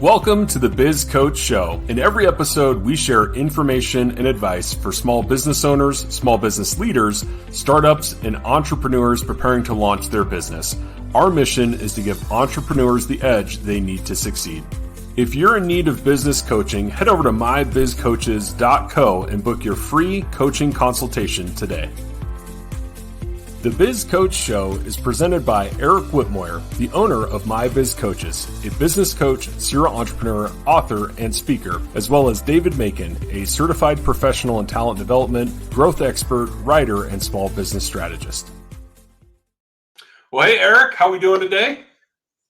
Welcome to the Biz Coach Show. In every episode, we share information and advice for small business owners, small business leaders, startups, and entrepreneurs preparing to launch their business. Our mission is to give entrepreneurs the edge they need to succeed. If you're in need of business coaching, head over to mybizcoaches.co and book your free coaching consultation today. The Biz Coach Show is presented by Eric Whitmoyer, the owner of My Biz Coaches, a business coach, serial entrepreneur, author, and speaker, as well as David Macon, a certified professional in talent development, growth expert, writer, and small business strategist. Well, hey, Eric, how are we doing today?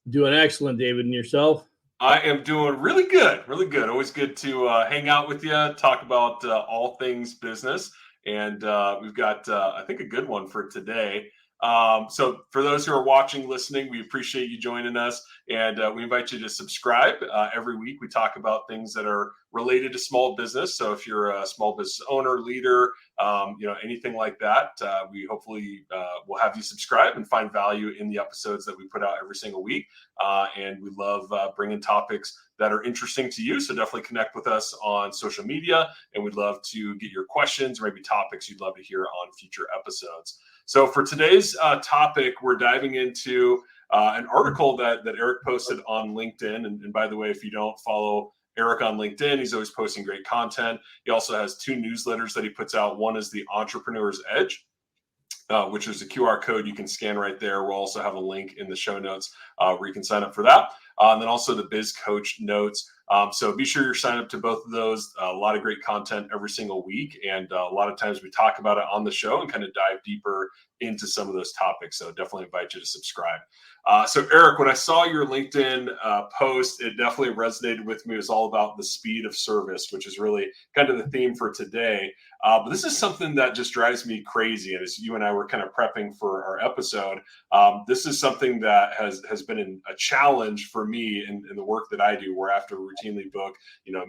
Doing excellent, David, and yourself? I am doing really good, really good. Always good to hang out with you, talk about all things business. And we've got, I think, a good one for today. So for those who are watching, listening, we appreciate you joining us. And we invite you to subscribe. Every week, we talk about things that are related to small business. So if you're a small business owner, leader, anything like that, we hopefully will have you subscribe and find value in the episodes that we put out every single week. And we love bringing topics that are interesting to you. So definitely connect with us on social media, and we'd love to get your questions or maybe topics you'd love to hear on future episodes. So for today's topic, we're diving into an article that Eric posted on LinkedIn. And by the way, if you don't follow Eric on LinkedIn, he's always posting great content. He also has two newsletters that he puts out. One is the Entrepreneur's Edge, which is a QR code you can scan right there. We'll also have a link in the show notes where you can sign up for that. And then also the Biz Coach Notes. So be sure you're signed up to both of those. A lot of great content every single week. And a lot of times we talk about it on the show and kind of dive deeper into some of those topics. So definitely invite you to subscribe. So Eric, when I saw your LinkedIn post, it definitely resonated with me. It was all about the speed of service, which is really kind of the theme for today. But this is something that just drives me crazy. And as you and I were kind of prepping for our episode, this is something that has been a challenge for me in the work that I do, where I have to routinely book,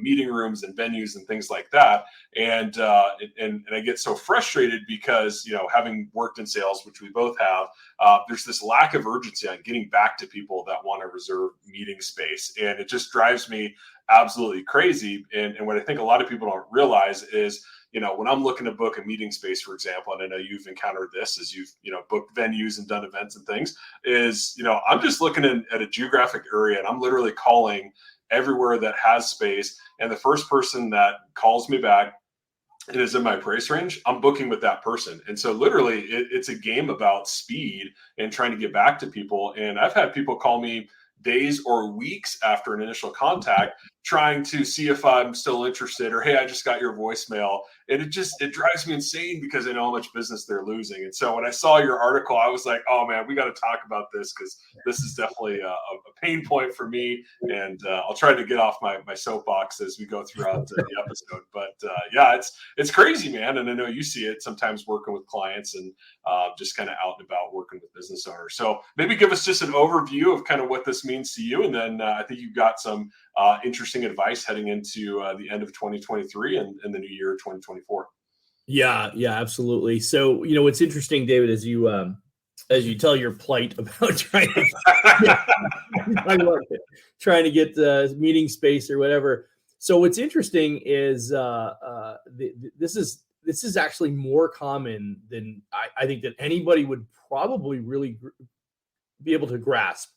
meeting rooms and venues and things like that. And I get so frustrated because, having worked in sales, which we both have, there's this lack of urgency on getting back to people that want to reserve meeting space. And it just drives me absolutely crazy. And what I think a lot of people don't realize is, when I'm looking to book a meeting space, for example, and I know you've encountered this as you've, booked venues and done events and things, is, I'm just looking at a geographic area and I'm literally calling everywhere that has space. And the first person that calls me back and is in my price range, I'm booking with that person. And so literally it's a game about speed and trying to get back to people. And I've had people call me days or weeks after an initial contact, trying to see if I'm still interested, or, hey, I just got your voicemail. And it drives me insane because I know how much business they're losing. And so when I saw your article, I was like, oh man, we got to talk about this, because this is definitely a pain point for me. And I'll try to get off my soapbox as we go throughout the episode. But yeah, it's crazy, man. And I know you see it sometimes working with clients and just kind of out and about working with business owners. So maybe give us just an overview of kind of what this means to you. And then I think you've got some interesting advice heading into the end of 2023 and the new year 2024. Yeah, absolutely. So, what's interesting, David, as you tell your plight about trying to get meeting space or whatever. So what's interesting is this is actually more common than I think that anybody would probably really be able to grasp.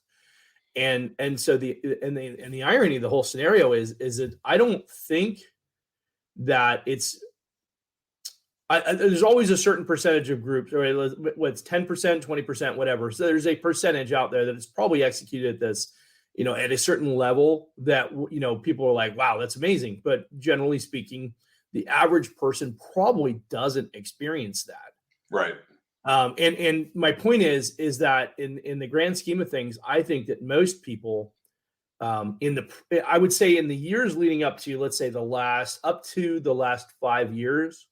And so the irony of the whole scenario is that I don't think that there's always a certain percentage of groups, right? What's 10%, 20%, whatever. So there's a percentage out there that is probably executed at this, at a certain level that, people are like, wow, that's amazing. But generally speaking, the average person probably doesn't experience that. Right. And my point is that in the grand scheme of things, I think that most people I would say in the years leading up to, let's say the last 5 years,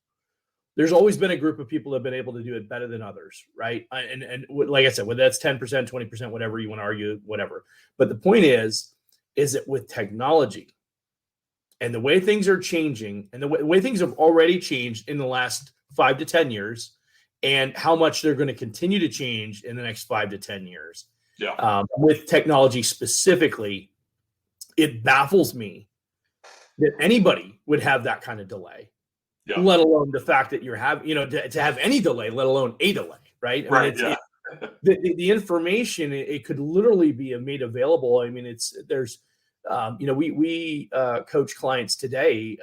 there's always been a group of people that have been able to do it better than others. Right. And like I said, whether that's 10%, 20%, whatever you want to argue, whatever. But the point is that with technology and the way things are changing and the way things have already changed in the last 5 to 10 years, and how much they're going to continue to change in the next 5 to 10 years. Yeah. With technology specifically, it baffles me that anybody would have that kind of delay, Yeah. let alone the fact that you're having, to have any delay, let alone a delay, right? I mean, Yeah. The information, it could literally be made available. I mean, there's, we coach clients today,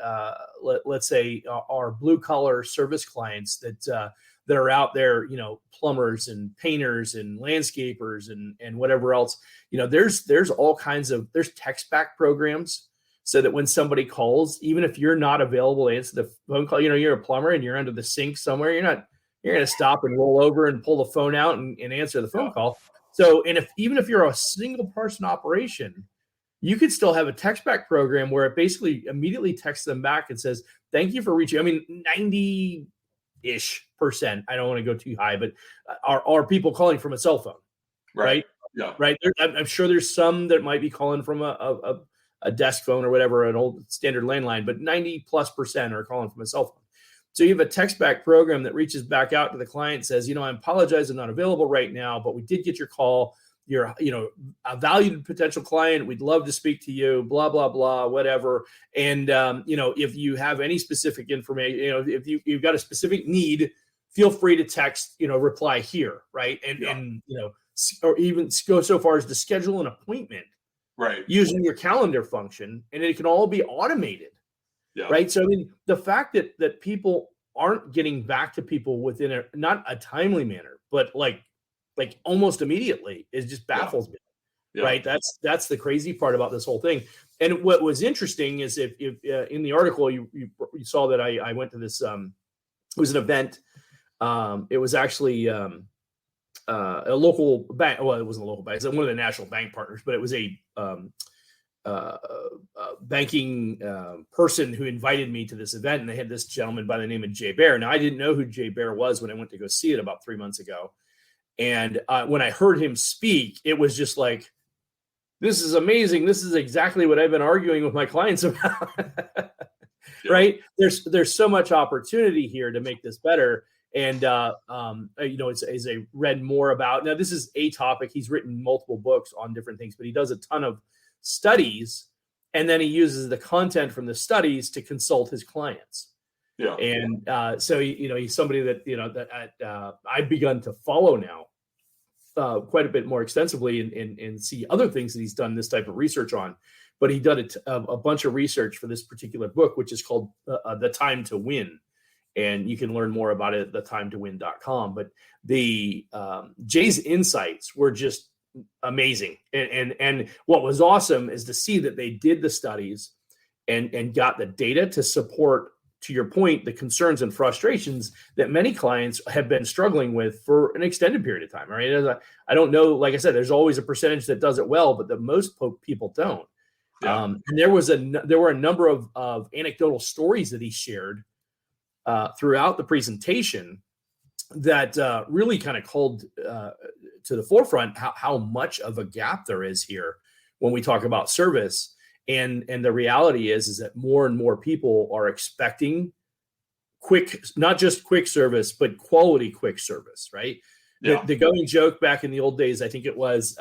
let's say our blue collar service clients that are out there, plumbers and painters and landscapers and whatever else, there's all kinds of, there's text back programs so that when somebody calls, even if you're not available to answer the phone call, you're a plumber and you're under the sink somewhere, you're going to stop and roll over and pull the phone out and answer the phone call. So, and even if you're a single person operation, you could still have a text back program where it basically immediately texts them back and says, thank you for reaching. I mean, 90-ish%, I don't want to go too high, but are people calling from a cell phone, right? Yeah. Right. I'm sure there's some that might be calling from a desk phone or whatever, an old standard landline, but 90+% are calling from a cell phone. So you have a text back program that reaches back out to the client, says, I apologize, I'm not available right now, but we did get your call. You're, a valued potential client. We'd love to speak to you, blah, blah, blah, whatever. And, if you have any specific information, if you've got a specific need, feel free to text, reply here. Right. And, or even go so far as to schedule an appointment, right, using your calendar function, and it can all be automated. Yeah. Right. So, I mean, the fact that people aren't getting back to people within not a timely manner, but like almost immediately, it just baffles me. Yeah. Right. That's the crazy part about this whole thing. And what was interesting is if in the article, you saw that I went to this, it was an event. It was actually a local bank. Well, it wasn't a local bank. It's one of the national bank partners, but it was a banking person who invited me to this event, and they had this gentleman by the name of Jay Bear. Now, I didn't know who Jay Bear was when I went to go see it about 3 months ago. And when I heard him speak, it was just like, this is amazing. This is exactly what I've been arguing with my clients about. Right? There's so much opportunity here to make this better. And, as I read more about, now this is a topic, he's written multiple books on different things, but he does a ton of studies, and then he uses the content from the studies to consult his clients. Yeah. And so, he's somebody that, that I've begun to follow now quite a bit more extensively and see other things that he's done this type of research on. But he did a bunch of research for this particular book, which is called The Time to Win. And you can learn more about it at thetimetowin.com. But the Jay's insights were just amazing. And what was awesome is to see that they did the studies and got the data to support, to your point, the concerns and frustrations that many clients have been struggling with for an extended period of time. Right? I don't know. Like I said, there's always a percentage that does it well, but that most people don't. Yeah. And there were a number of anecdotal stories that he shared throughout the presentation that really kind of called to the forefront how much of a gap there is here when we talk about service. And the reality is that more and more people are expecting quick, not just quick service, but quality quick service, right? Yeah. The going joke back in the old days, I think it was,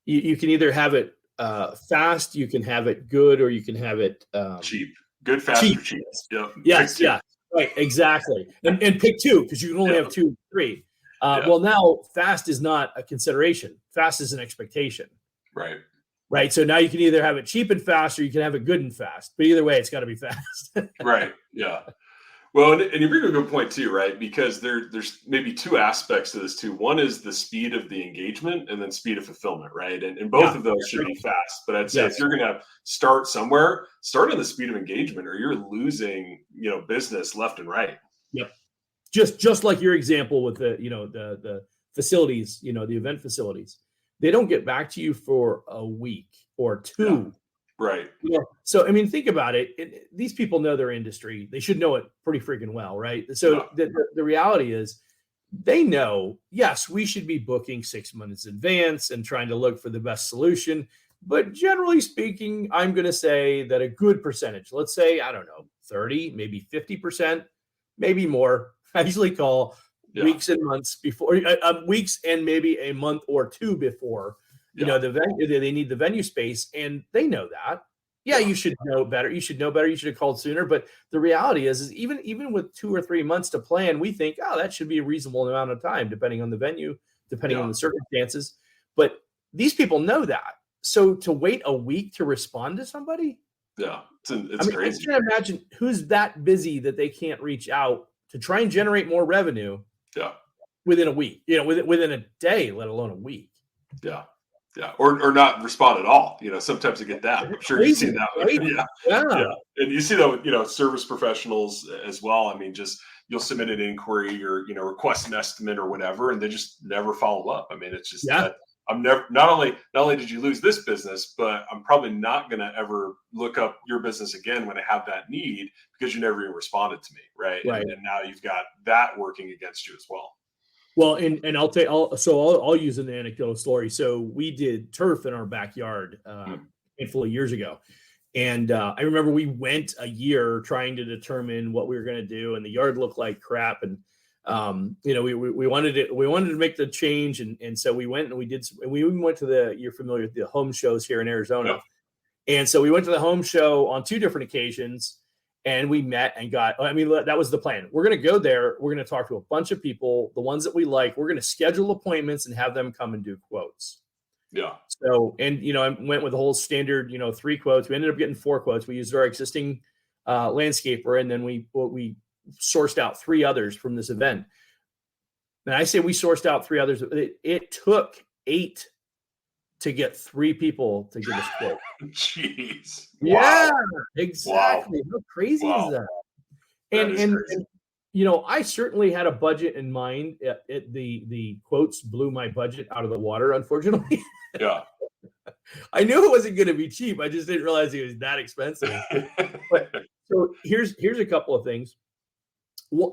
you can either have it fast, you can have it good, or you can have it cheap. Good, fast, cheap. Or cheap. Yep. Yes, yeah, right, exactly. And pick two, because you can only have 2, 3. Well, now fast is not a consideration. Fast is an expectation. Right. So now you can either have it cheap and fast, or you can have it good and fast. But either way, it's got to be fast. Right. Yeah. Well, and you bring a good point too, right? Because there's maybe 2 aspects to this too. One is the speed of the engagement, and then speed of fulfillment, right? And both of those should be fast. But I'd say if you're going to start somewhere, start on the speed of engagement, or you're losing, business left and right. Yep. Just like your example with the facilities, the event facilities. They don't get back to you for a week or 2. Yeah. Right. So, I mean, think about it. These people know their industry. They should know it pretty freaking well, right? So the reality is they know, yes, we should be booking 6 months in advance and trying to look for the best solution. But generally speaking, I'm going to say that a good percentage, let's say, I don't know, 30, maybe 50%, maybe more. I usually call weeks and months before, weeks and maybe a month or 2 before know, the venue, they need the venue space, and they know that. Yeah, you should know better. You should know better. You should have called sooner. But the reality is even with 2 or 3 months to plan, we think, oh, that should be a reasonable amount of time, depending on the venue, depending on the circumstances. But these people know that. So to wait a week to respond to somebody, it's crazy. I can't imagine who's that busy that they can't reach out to try and generate more revenue. Within a week, you know, within a day, let alone a week. Or not respond at all. You know, sometimes you get that. I'm sure you've seen that. Right? And you see that with, you know, service professionals as well. I mean, just you'll submit an inquiry or, you know, request an estimate or whatever, and they just never follow up. I mean, it's just that I'm never, not only did you lose this business, but I'm probably not going to ever look up your business again when I have that need, because you never even responded to me. Right. And now you've got that working against you as well. Well, and I'll use an anecdotal story. So we did turf in our backyard a handful of years ago. And I remember we went a year trying to determine what we were going to do, and the yard looked like crap. And you know, we wanted to make the change, and so we went and we did. And we even went to you're familiar with the home shows here in Arizona, and so we went to the home show on 2 different occasions, and we met and that was the plan. We're going to go there. We're going to talk to a bunch of people, the ones that we like. We're going to schedule appointments and have them come and do quotes. So, and, you know, I went with the whole standard, you know, 3 quotes. We ended up getting 4 quotes. We used our existing landscaper, and then we sourced out 3 others from this event. And I say we sourced out 3 others. It took 8 to get 3 people to give us quote. Jeez. Yeah, exactly. How crazy is that? And you know, I certainly had a budget in mind. The quotes blew my budget out of the water, unfortunately. I knew it wasn't going to be cheap. I just didn't realize it was that expensive. But so here's a couple of things.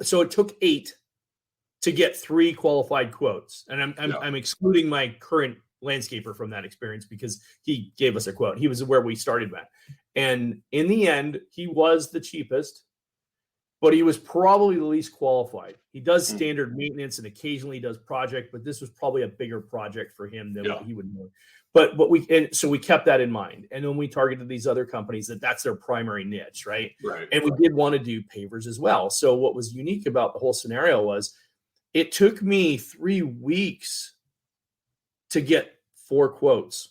So it took 8 to get 3 qualified quotes, and I'm excluding my current landscaper from that experience because he gave us a quote. He was where we started at, and in the end, he was the cheapest, but he was probably the least qualified. He does standard maintenance and occasionally does project, but this was probably a bigger project for him than what he would know. But so we kept that in mind, and then we targeted these other companies that's their primary niche, right? And we did want to do pavers as well. So what was unique about the whole scenario was it took me 3 weeks to get 4 quotes.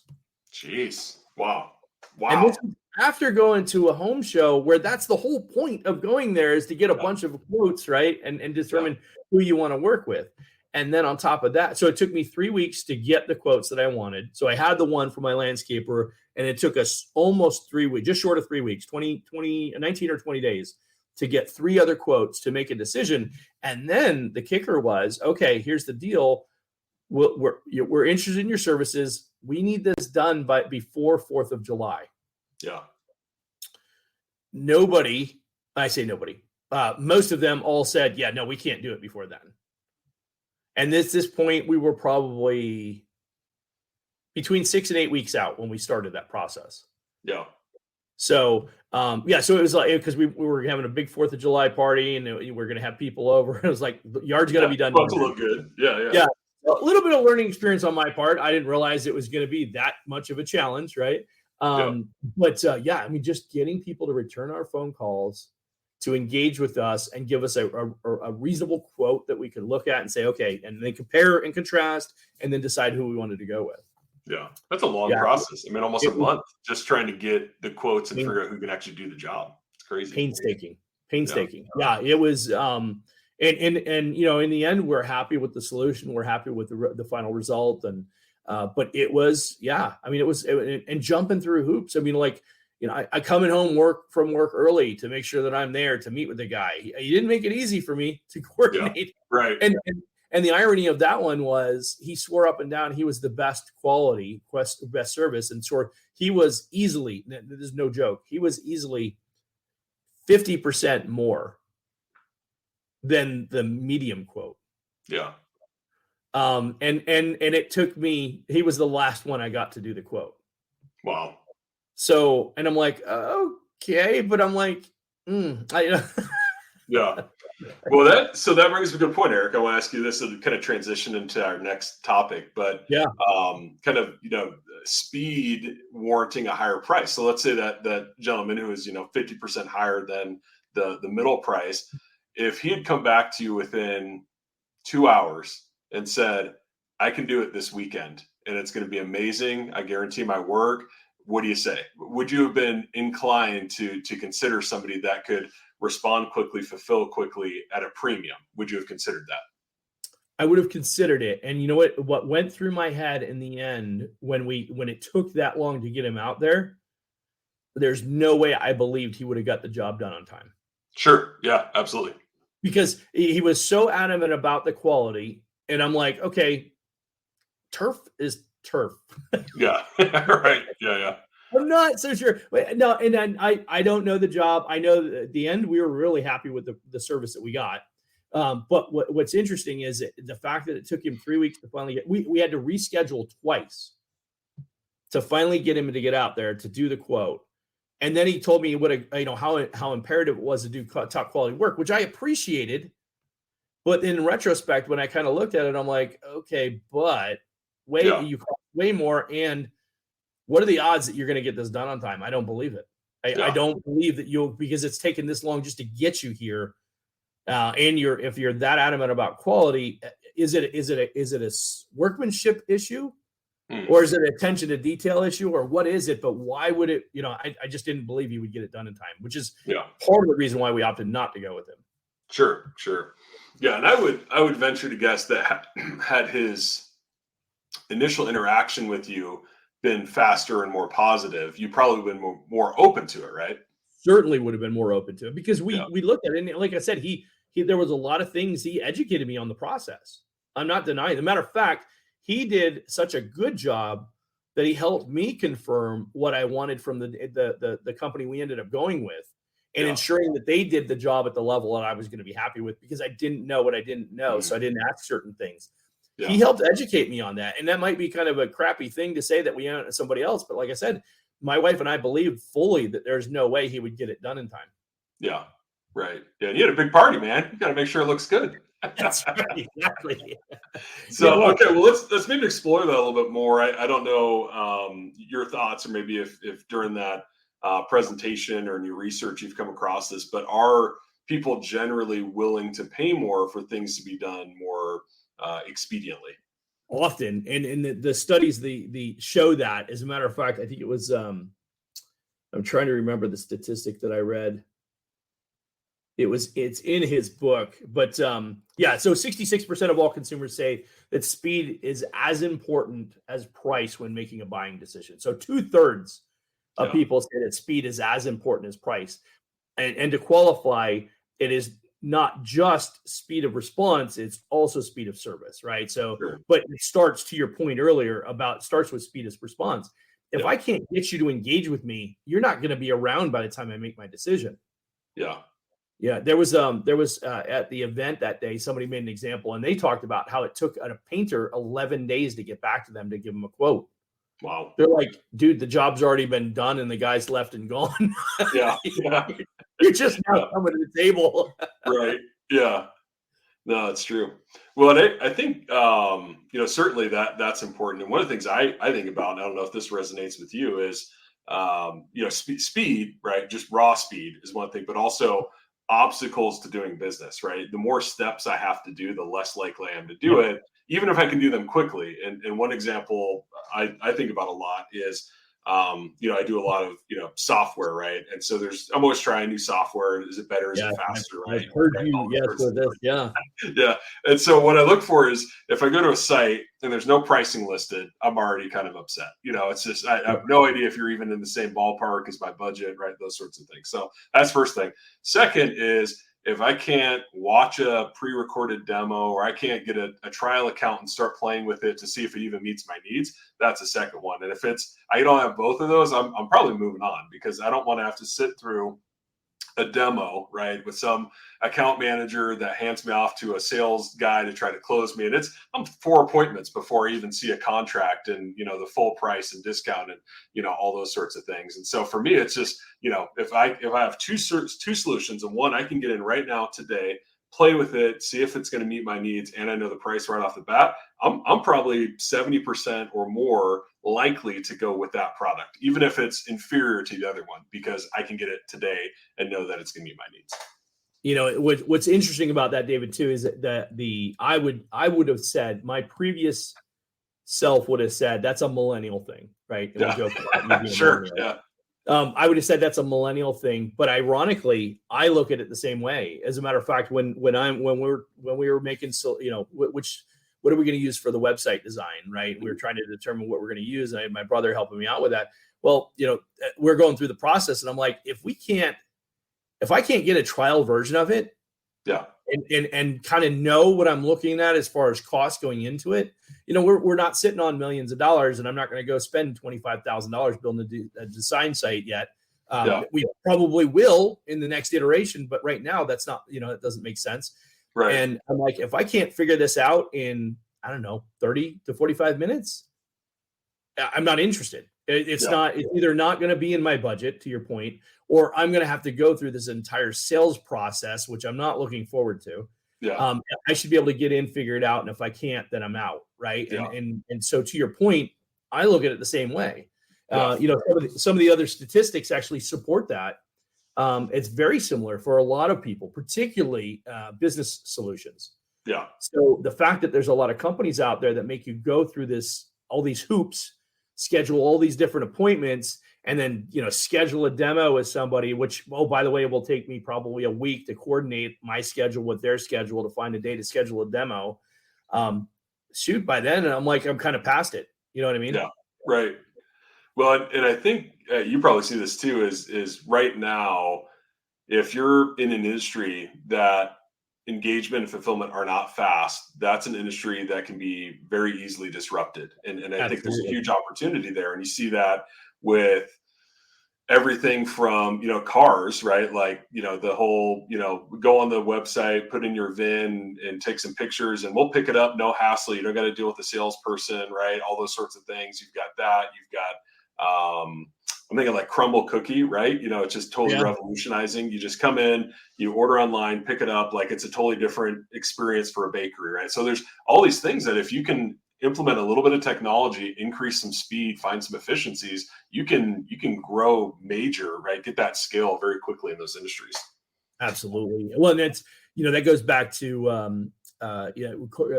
Jeez. Wow. And this is after going to a home show where that's the whole point of going there is to get a bunch of quotes, right? And determine who you want to work with. And then on top of that, so it took me 3 weeks to get the quotes that I wanted. So I had the one for my landscaper, and it took us almost 3 weeks, just short of 3 weeks, 19 or 20 days to get 3 other quotes to make a decision. And then the kicker was, okay, here's the deal. We're interested in your services. We need this done before 4th of July. Nobody, I say nobody, most of them all said, yeah, no, we can't do it before then. And this point, we were probably between 6 and 8 weeks out when we started that process. So, so it was like, because we were having a big 4th of July party, and we were going to have people over. It was like, the yard's got to be done. To look good. Yeah. A little bit of learning experience on my part. I didn't realize it was going to be that much of a challenge, right? But I mean, just getting people to return our phone calls, to engage with us and give us a reasonable quote that we could look at and say, okay, and then compare and contrast, and then decide who we wanted to go with. That's a long process. I mean, almost a month just trying to get the quotes and figure out who can actually do the job. It's crazy. Painstaking. It was, and you know, in the end, we're happy with the solution. We're happy with the final result. And, but it was, I mean, it was, and jumping through hoops. I mean, like, you know, I coming home from work early to make sure that I'm there to meet with the guy. He didn't make it easy for me to coordinate. And the irony of that one was he swore up and down he was the best quality, best service. And so he was easily, there's no joke, he was easily 50% more than the medium quote. And it took me, he was the last one I got to do the quote. Wow. So, and I'm like, okay, but I'm like, I Yeah. Well, that brings a good point, Eric. I want to ask you this to kind of transition into our next topic, but Yeah. kind of speed warranting a higher price. So let's say that gentleman who is 50% higher than the middle price, if he had come back to you within 2 hours and said, "I can do it this weekend, and it's going to be amazing. I guarantee my work." What do you say? Would you have been inclined to consider somebody that could respond quickly, fulfill quickly at a premium? Would you have considered that? I would have considered it. And you know what went through my head in the end when it took that long to get him out there, there's no way I believed he would have got the job done on time. Sure. Yeah, absolutely. Because he was so adamant about the quality. And I'm like, okay, turf is turf. Yeah. Right. Yeah. Yeah. I'm not so sure. No, and then I don't know the job. I know that at the end we were really happy with the service that we got. But what's interesting is the fact that it took him 3 weeks to finally get. We had to reschedule twice to finally get him to get out there to do the quote. And then he told me how imperative it was to do top quality work, which I appreciated. But in retrospect, when I kind of looked at it, I'm like, okay, but you cost way more. And what are the odds that you're going to get this done on time? I don't believe it. I don't believe that because it's taken this long just to get you here. And if you're that adamant about quality, is it a workmanship issue? Or is it an attention to detail issue, or what is it? But why would it, I just didn't believe he would get it done in time, which is part of the reason why we opted not to go with him. Sure. Yeah. And I would venture to guess that had his initial interaction with you been faster and more positive, you probably would have been more open to it, right? Certainly would have been more open to it because we looked at it. And like I said, there was a lot of things he educated me on the process. I'm not denying. As a matter of fact, he did such a good job that he helped me confirm what I wanted from the company we ended up going with, and ensuring that they did the job at the level that I was going to be happy with, because I didn't know what I didn't know. So I didn't ask certain things. Yeah. He helped educate me on that. And that might be kind of a crappy thing to say that we own somebody else. But like I said, my wife and I believed fully that there's no way he would get it done in time. Yeah. Right. Yeah. And you had a big party, man. You got to make sure it looks good. That's right. Exactly. So, okay, well, let's maybe explore that a little bit more. I don't know your thoughts, or maybe if during that presentation or in your research you've come across this, but are people generally willing to pay more for things to be done more expediently? Often, and the studies the show that. As a matter of fact, I think it was I'm trying to remember the statistic that I read. It's in his book, but so 66% of all consumers say that speed is as important as price when making a buying decision. So 2/3 of people say that speed is as important as price. And to qualify, it is not just speed of response, it's also speed of service, right? So, but it starts, to your point earlier, starts with speed of response. If I can't get you to engage with me, you're not going to be around by the time I make my decision. Yeah, there was at the event that day, somebody made an example, and they talked about how it took a painter 11 days to get back to them to give them a quote. Wow. They're like, dude, the job's already been done and the guy's left and gone. Yeah. You're just now coming to the table. Right. Yeah. No, it's true. Well, and I think certainly that's important. And one of the things I think about, and I don't know if this resonates with you, is speed, right? Just raw speed is one thing, but also obstacles to doing business, right? The more steps I have to do, the less likely I am to do it, even if I can do them quickly. And one example I think about a lot is, I do a lot of, software, right? And so I'm always trying new software. Is it better? Is it faster? I've heard you, with this. Yeah. Yeah. And so what I look for is, if I go to a site and there's no pricing listed, I'm already kind of upset. It's just, I have no idea if you're even in the same ballpark as my budget, right? Those sorts of things. So that's first thing. Second is, if I can't watch a pre-recorded demo, or I can't get a trial account and start playing with it to see if it even meets my needs, that's a second one. And if I don't have both of those, I'm probably moving on, because I don't want to have to sit through a demo, right, with some account manager that hands me off to a sales guy to try to close me. And I'm 4 appointments before I even see a contract and, the full price and discount and, all those sorts of things. And so for me, it's just, if I have two solutions, and one I can get in right now today, play with it, see if it's going to meet my needs, and I know the price right off the bat, I'm probably 70% or more likely to go with that product, even if it's inferior to the other one, because I can get it today and know that it's going to meet my needs. What's interesting about that, David, too, is that I would have said, my previous self would have said, that's a millennial thing, right? And yeah. we joke about you sure. Yeah. I would have said that's a millennial thing, but ironically, I look at it the same way. As a matter of fact, when we were making, what are we going to use for the website design, right? We were trying to determine what we're going to use, and I had my brother helping me out with that. Well, we're going through the process, and I'm like, if I can't get a trial version of it, yeah, and kind of know what I'm looking at as far as cost going into it, we're not sitting on millions of dollars, and I'm not going to go spend $25,000 building a design site yet. We probably will in the next iteration, but right now that's not, it doesn't make sense. Right. And I'm like, if I can't figure this out in, I don't know, 30 to 45 minutes, I'm not interested. It's either not going to be in my budget, to your point, or I'm going to have to go through this entire sales process, which I'm not looking forward to. Yeah. I should be able to get in, figure it out. And if I can't, then I'm out. Right. Yeah. And so to your point, I look at it the same way. Some of the other statistics actually support that. It's very similar for a lot of people, particularly business solutions. Yeah. So the fact that there's a lot of companies out there that make you go through all these hoops, schedule all these different appointments, and then, schedule a demo with somebody, which, by the way, will take me probably a week to coordinate my schedule with their schedule to find a day to schedule a demo. By then, and I'm kind of past it. You know what I mean? Yeah. Right. Well, and I think you probably see this too, is right now, if you're in an industry that engagement and fulfillment are not fast, that's an industry that can be very easily disrupted. And I think there's a huge opportunity there. And you see that with everything from, cars, right? Like, the whole, go on the website, put in your VIN and take some pictures and we'll pick it up. No hassle. You don't got to deal with a salesperson, right? All those sorts of things. You've got that. You've got, I'm thinking like Crumble Cookie, right? It's just totally revolutionizing. You just come in, you order online, pick it up. Like it's a totally different experience for a bakery, right? So there's all these things that if you can implement a little bit of technology, increase some speed, find some efficiencies, you can grow major, right? Get that scale very quickly in those industries. Absolutely. Well, and that's, that goes back to,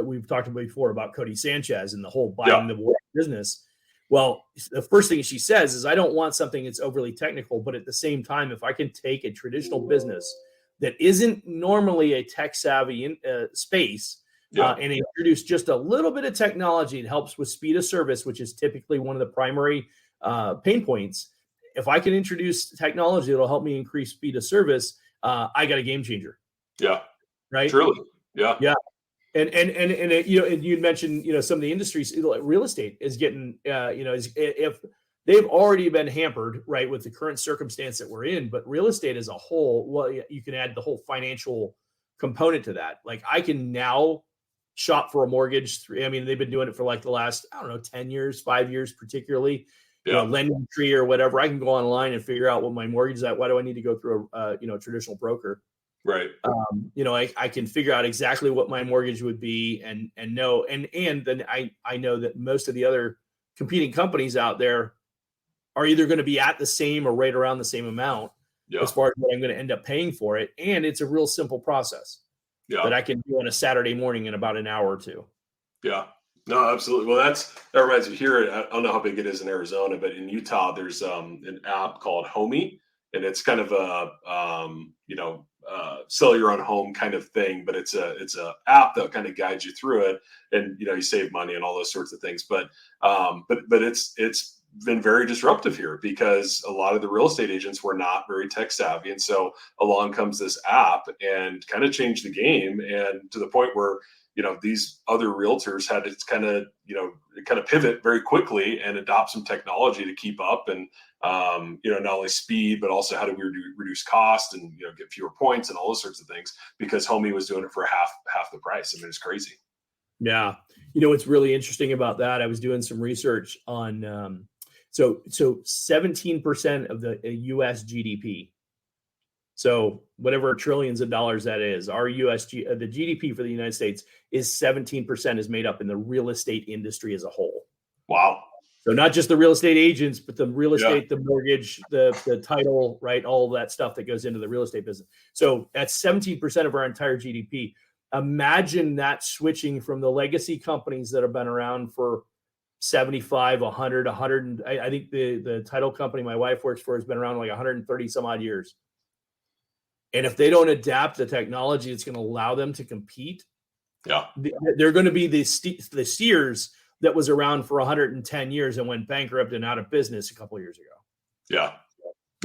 we've talked about before about Cody Sanchez and the whole buying the business. Well, the first thing she says is, I don't want something that's overly technical, but at the same time, if I can take a traditional business that isn't normally a tech savvy space and introduce just a little bit of technology, it helps with speed of service, which is typically one of the primary pain points. If I can introduce technology that'll help me increase speed of service, I got a game changer. Yeah. Right. Truly. Yeah. Yeah. And you'd mentioned, some of the industries, like real estate is getting, if they've already been hampered, right, with the current circumstance that we're in, but real estate as a whole, well, you can add the whole financial component to that. Like I can now shop for a mortgage. I mean, they've been doing it for like the last, 10 years, 5 years, particularly, Lending Tree or whatever. I can go online and figure out what my mortgage is at. Why do I need to go through a traditional broker? Right. I can figure out exactly what my mortgage would be and know. And then I know that most of the other competing companies out there are either going to be at the same or right around the same amount as far as what I'm going to end up paying for it. And it's a real simple process that I can do on a Saturday morning in about an hour or two. Yeah. No, absolutely. Well, that reminds me here. I don't know how big it is in Arizona, but in Utah, there's an app called Homey, and it's kind of a sell your own home kind of thing, but it's a app that kind of guides you through it, and you save money and all those sorts of things. But it's been very disruptive here because a lot of the real estate agents were not very tech savvy, and so along comes this app and kind of changed the game, and to the point where these other realtors had to kind of pivot very quickly and adopt some technology to keep up, and not only speed, but also how do we reduce cost and get fewer points and all those sorts of things, because Homey was doing it for half the price. I mean, it's crazy. Yeah. What's really interesting about that, I was doing some research on so 17% of the US GDP. So whatever trillions of dollars that is, our the GDP for the United States is 17% is made up in the real estate industry as a whole. Wow. So not just the real estate agents, but the real estate, the mortgage, the title, right? All that stuff that goes into the real estate business. So that's 17% of our entire GDP. Imagine that switching from the legacy companies that have been around for 75, 100, 100. I think the title company my wife works for has been around like 130 some odd years. And if they don't adapt the technology that's going to allow them to compete, they're going to be the Sears that was around for 110 years and went bankrupt and out of business a couple of years ago. Yeah.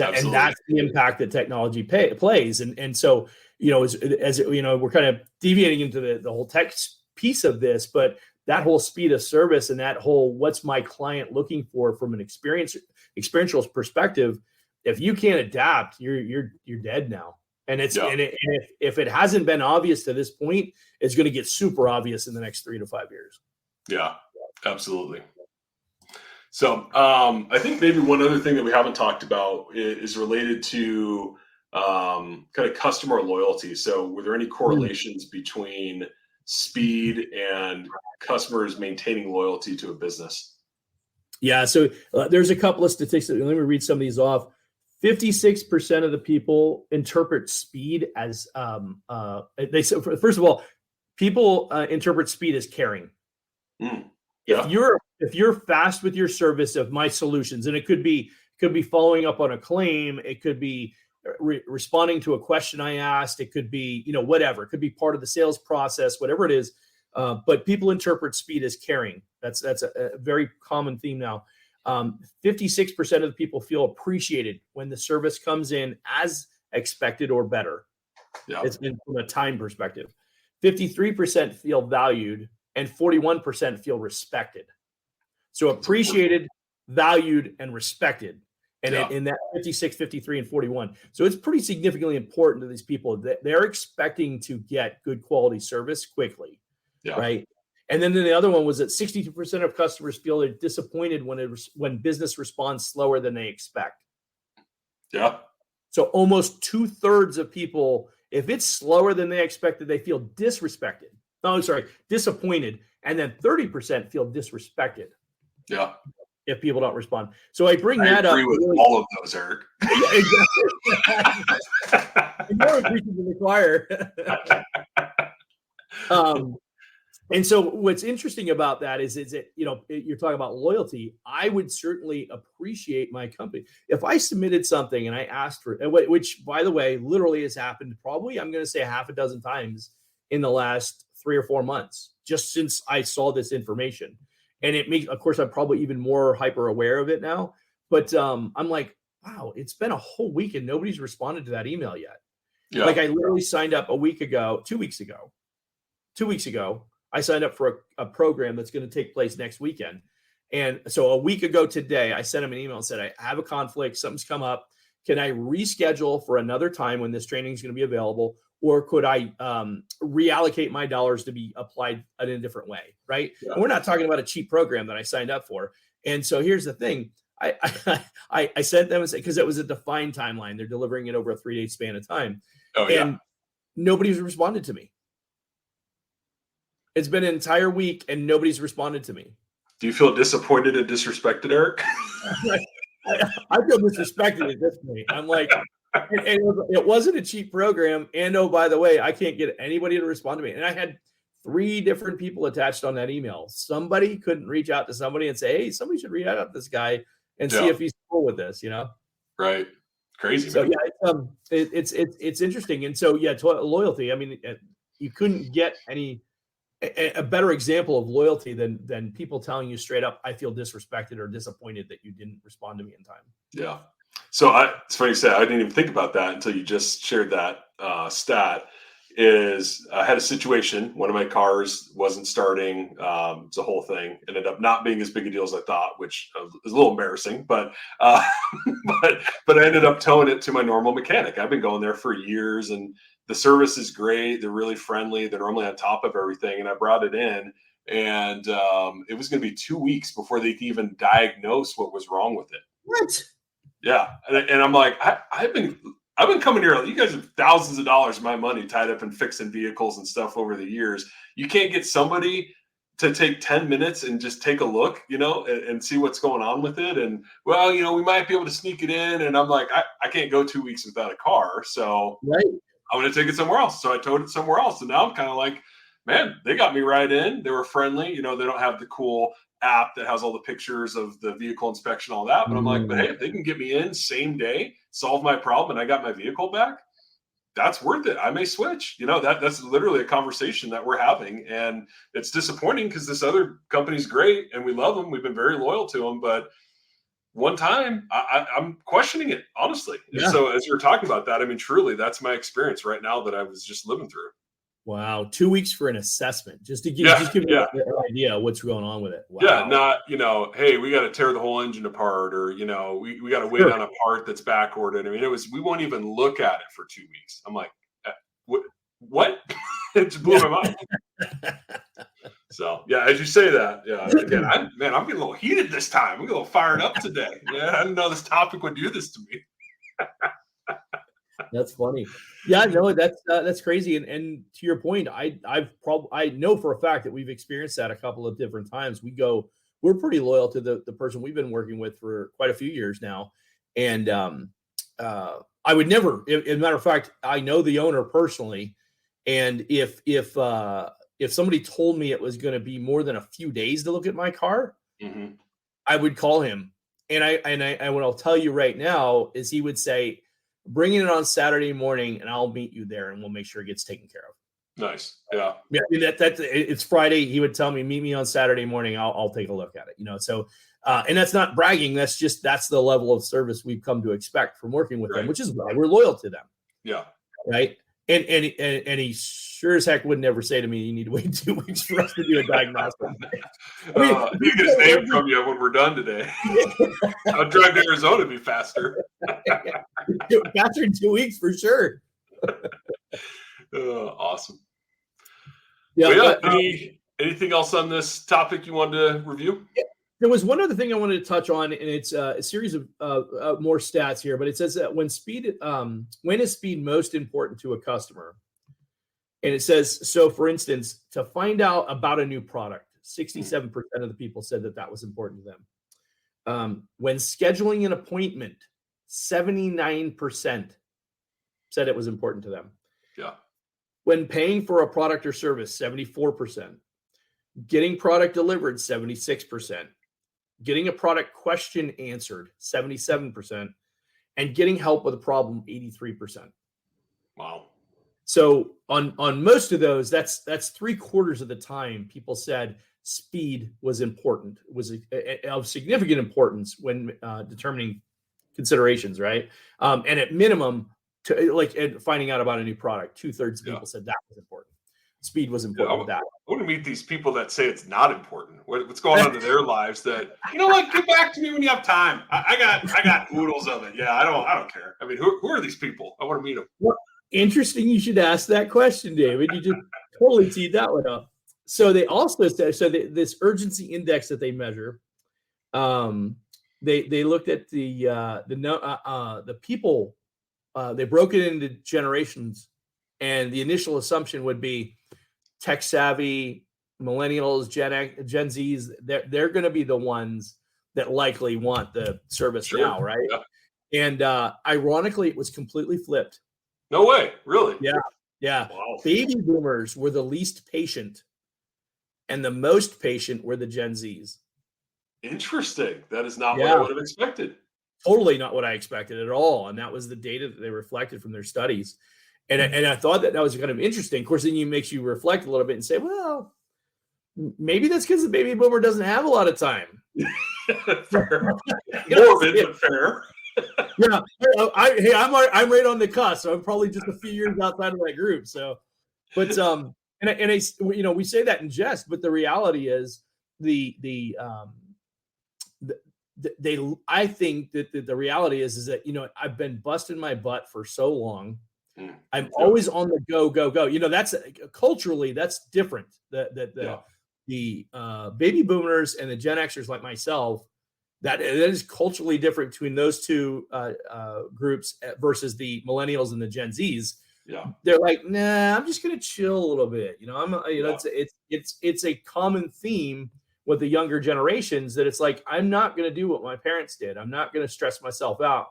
And that's the impact that technology plays. And so, we're kind of deviating into the whole tech piece of this, but that whole speed of service and that whole, what's my client looking for from an experiential perspective, if you can't adapt, you're dead now. And it's if it hasn't been obvious to this point, it's going to get super obvious in the next 3 to 5 years. Yeah, absolutely. So I think maybe one other thing that we haven't talked about is related to kind of customer loyalty. So were there any correlations between speed and customers maintaining loyalty to a business? Yeah, so there's a couple of statistics. Let me read some of these off. 56% of the people interpret speed as they say. First of all, people interpret speed as caring. If you're fast with your service of my solutions, and it could be following up on a claim, it could be responding to a question I asked, it could be whatever, it could be part of the sales process, whatever it is. But people interpret speed as caring. That's a very common theme now. 56% of the people feel appreciated when the service comes in as expected or better. It's been from a time perspective. 53% feel valued and 41% feel respected. So appreciated, valued, and respected. And in that 56, 53, and 41. So it's pretty significantly important to these people that they're expecting to get good quality service quickly. Right. And then the other one was that 62% of customers feel they're disappointed when business responds slower than they expect. Yeah. So almost 2/3 of people, if it's slower than they expected, they feel disappointed. And then 30% feel disrespected. Yeah. If people don't respond. So I bring that up. I agree with all of those, Eric. Yeah, exactly. More preaching to the choir. And so what's interesting about that is that, you're talking about loyalty. I would certainly appreciate my company. If I submitted something and I asked for, which by the way, literally has happened probably, I'm going to say half a dozen times in the last 3 or 4 months, just since I saw this information. And it makes, of course, I'm probably even more hyper aware of it now, but I'm like, wow, it's been a whole week and nobody's responded to that email yet. Yeah. Like I literally signed up 2 weeks ago, I signed up for a program that's going to take place next weekend. And so a week ago today, I sent him an email and said, I have a conflict. Something's come up. Can I reschedule for another time when this training is going to be available? Or could I reallocate my dollars to be applied in a different way? Right. Yeah. And we're not talking about a cheap program that I signed up for. And so here's the thing. I sent them and said, because it was a defined timeline. They're delivering it over a 3-day span of time. And nobody's responded to me. It's been an entire week and nobody's responded to me. Do you feel disappointed and disrespected, Eric? I feel disrespected at this point. I'm like, and it wasn't a cheap program. And oh, by the way, I can't get anybody to respond to me. And I had 3 different people attached on that email. Somebody couldn't reach out to somebody and say, hey, somebody should reach out to this guy and see if he's cool with this, Right. Crazy. So man. It's interesting. And so, loyalty. I mean, you couldn't get a better example of loyalty than people telling you straight up, I feel disrespected or disappointed that you didn't respond to me in time. Yeah. So it's funny you say, I didn't even think about that until you just shared that stat. is I had a situation. One of my cars wasn't starting. It's a whole thing. Ended up not being as big a deal as I thought, which is a little embarrassing. But but I ended up towing it to my normal mechanic. I've been going there for years, and the service is great. They're really friendly. They're normally on top of everything. And I brought it in, and it was going to be 2 weeks before they could even diagnose what was wrong with it. What? Yeah, and I'm like, I've been coming here. You guys have thousands of dollars of my money tied up in fixing vehicles and stuff over the years. You can't get somebody to take 10 minutes and just take a look, and see what's going on with it. And well, we might be able to sneak it in. And I'm like, I can't go 2 weeks without a car, so Right. I'm going to take it somewhere else. So I towed it somewhere else, and now I'm kind of like, man, they got me right in. They were friendly. They don't have the cool app that has all the pictures of the vehicle inspection, all that. But I'm like, but hey, if they can get me in same day, solve my problem, and I got my vehicle back, that's worth it. I may switch. That's literally a conversation that we're having. And it's disappointing because this other company's great and we love them. We've been very loyal to them. But one time I'm questioning it, honestly. Yeah. So as you're talking about that, I mean, truly, that's my experience right now that I was just living through. Wow, 2 weeks for an assessment, just to give you an idea of what's going on with it. Wow. Yeah, not hey, we got to tear the whole engine apart, or we got to wait on a part that's back ordered. I mean, we won't even look at it for 2 weeks. I'm like, what? It just blew my mind. So yeah, as you say that, yeah, again, I'm getting a little heated this time. I'm getting a little fired up today. Yeah, I didn't know this topic would do this to me. That's funny. Yeah, no, that's crazy. And to your point, I know for a fact that we've experienced that a couple of different times. We're pretty loyal to the person we've been working with for quite a few years now. And I would never, as a matter of fact, I know the owner personally. And if somebody told me it was going to be more than a few days to look at my car, I would call him. And what I'll tell you right now is he would say, bring it on Saturday morning and I'll meet you there and we'll make sure it gets taken care of. Nice. Yeah. Yeah. It's Friday. He would tell me, meet me on Saturday morning. I'll take a look at it, so, and that's not bragging. That's the level of service we've come to expect from working with them, which is why we're loyal to them. Yeah. Right. And he sure as heck would never say to me, you need to wait 2 weeks for us to do a diagnostic. You get his name from you when we're done today. I'll drive to Arizona to be faster. Faster in 2 weeks for sure. Awesome. Yeah. Well, anything else on this topic you wanted to review? Yeah. There was one other thing I wanted to touch on, and it's a series of more stats here, but it says that when is speed most important to a customer? And it says, so for instance, to find out about a new product, 67% of the people said that was important to them. When scheduling an appointment, 79% said it was important to them. Yeah. When paying for a product or service, 74%. Getting product delivered, 76%. Getting a product question answered, 77%. And getting help with a problem, 83%. Wow. So on most of those, that's 3/4 of the time people said speed was important, was of significant importance when determining considerations, right? And at minimum, to finding out about a new product, 2/3 of people said that was important. Speed was important with that. I want to meet these people that say it's not important. What's going on in their lives that, get back to me when you have time. I got oodles of it. Yeah, I don't care. I mean, who are these people? I want to meet them. Well, interesting you should ask that question, David. You just totally teed that one up. So they also said, this urgency index that they measure, they looked at the people, they broke it into generations, and the initial assumption would be tech savvy, millennials, Gen Zs. They're going to be the ones that likely want the service now, right? Yeah. And ironically, it was completely flipped. No way, really? Yeah. Wow. Baby boomers were the least patient, and the most patient were the Gen Zs. Interesting. That is not what I would have expected. Totally not what I expected at all. And that was the data that they reflected from their studies. And I thought that was kind of interesting. Of course, then it makes you reflect a little bit and say, well, maybe that's because the baby boomer doesn't have a lot of time. Fair. Morbid, but fair. Yeah. I'm right on the cusp. So I'm probably just a few years outside of that group. So we say that in jest, but the reality is I think that the reality is that, I've been busting my butt for so long. I'm always on the go. That's culturally, that's different. The baby boomers and the Gen Xers like myself, that is culturally different between those two groups versus the millennials and the Gen Zs. Yeah, they're like, nah, I'm just gonna chill a little bit. It's a common theme with the younger generations that it's like, I'm not gonna do what my parents did. I'm not gonna stress myself out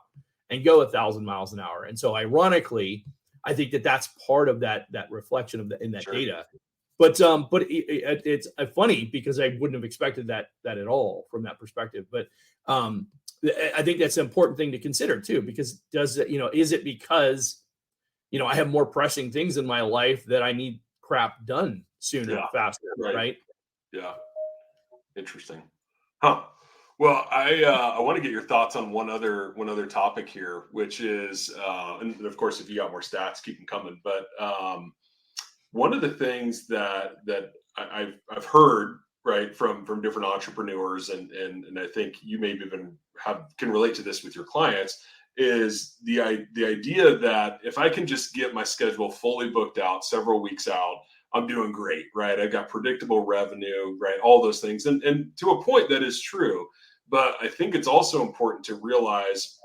and go 1,000 miles an hour. And so, ironically, I think that that's part of that reflection of in that data. But it's funny because I wouldn't have expected that at all from that perspective. But I think that's an important thing to consider too, because is it because I have more pressing things in my life that I need crap done sooner, faster, right? Yeah. Interesting. Huh. Well, I want to get your thoughts on one other topic here, which is, and of course, if you got more stats, keep them coming. But one of the things that I've heard, right, from different entrepreneurs, and I think you maybe even can relate to this with your clients, is the idea that if I can just get my schedule fully booked out several weeks out, I'm doing great, right? I've got predictable revenue, right? All those things. And to a point that is true. But I think it's also important to realize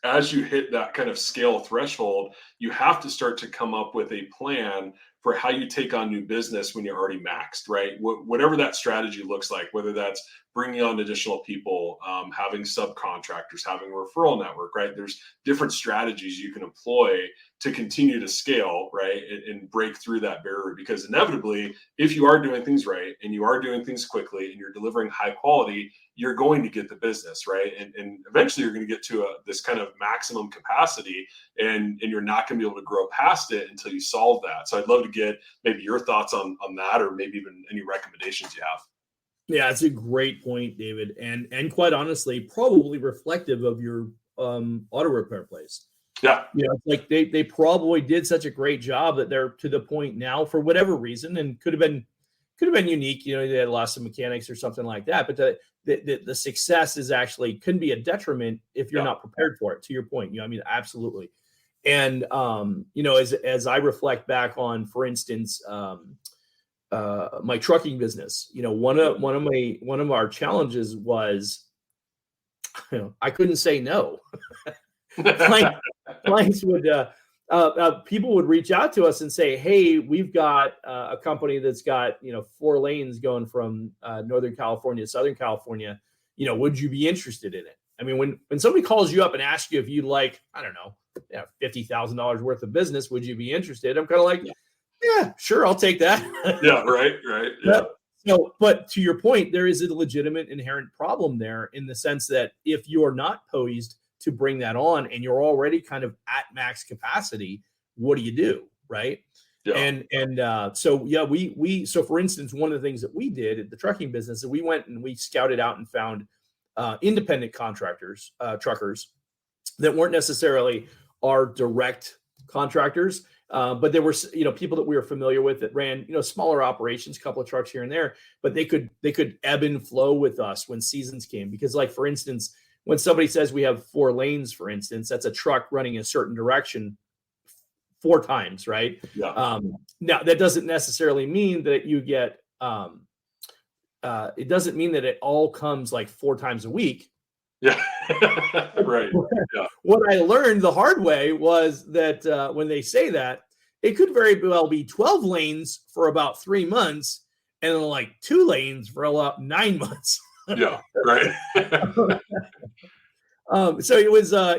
as you hit that kind of scale threshold, you have to start to come up with a plan for how you take on new business when you're already maxed, right? Whatever that strategy looks like, whether that's bringing on additional people, having subcontractors, having a referral network, right? There's different strategies you can employ to continue to scale, right? And break through that barrier, because inevitably, if you are doing things right and you are doing things quickly and you're delivering high quality, you're going to get the business, right? And eventually you're going to get to this kind of maximum capacity, and you're not going to be able to grow past it until you solve that. So I'd love to get maybe your thoughts on that, or maybe even any recommendations you have. Yeah, it's a great point, David. And quite honestly, probably reflective of your auto repair place. Yeah. It's like they probably did such a great job that they're to the point now, for whatever reason, and could have been unique. They had lost some mechanics or something like that. But the success is actually can be a detriment if you're not prepared for it. To your point, absolutely. And as I reflect back on, for instance, my trucking business, one of our challenges was, I couldn't say no. Clients would people would reach out to us and say, hey, we've got a company that's got 4 lanes going from Northern California to Southern California. Would you be interested in it? I mean, when somebody calls you up and asks you if you'd like, I don't know, $50,000 worth of business, would you be interested? I'm kind of like, yeah, sure, I'll take that. Yeah, right. Yeah. But to your point, there is a legitimate inherent problem there, in the sense that if you're not poised to bring that on and you're already kind of at max capacity, what do you do, right? Yeah. So for instance, one of the things that we did at the trucking business is we went and we scouted out and found independent contractors, truckers that weren't necessarily our direct contractors, but there were people that we were familiar with that ran smaller operations, a couple of trucks here and there, but they could ebb and flow with us when seasons came. Because, like, for instance, when somebody says we have 4 lanes, for instance, that's a truck running a certain direction 4 times, right? Yeah. Now that doesn't necessarily mean that you get it doesn't mean that it all comes like 4 times a week. Yeah. Right. Yeah. What I learned the hard way was that when they say that, it could very well be 12 lanes for about 3 months and then like 2 lanes for about 9 months. Yeah. Right. So it was the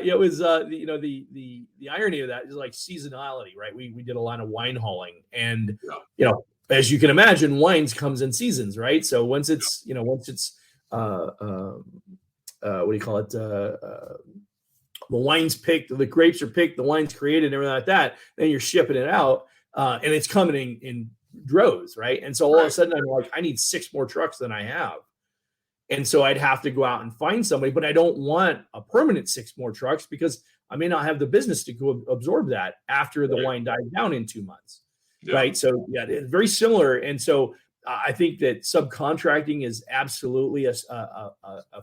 irony of that is like seasonality, right? We did a lot of wine hauling, and as you can imagine, wines comes in seasons, right? So once it's what do you call it? The wine's picked, the grapes are picked, the wine's created, and everything like that. Then you're shipping it out, and it's coming in droves, right? And so all of a sudden, I'm like, I need 6 more trucks than I have, and so I'd have to go out and find somebody. But I don't want a permanent 6 more trucks, because I may not have the business to go absorb that after the wine dies down in 2 months. Yeah. right? So yeah, it's very similar. And so I think that subcontracting is absolutely a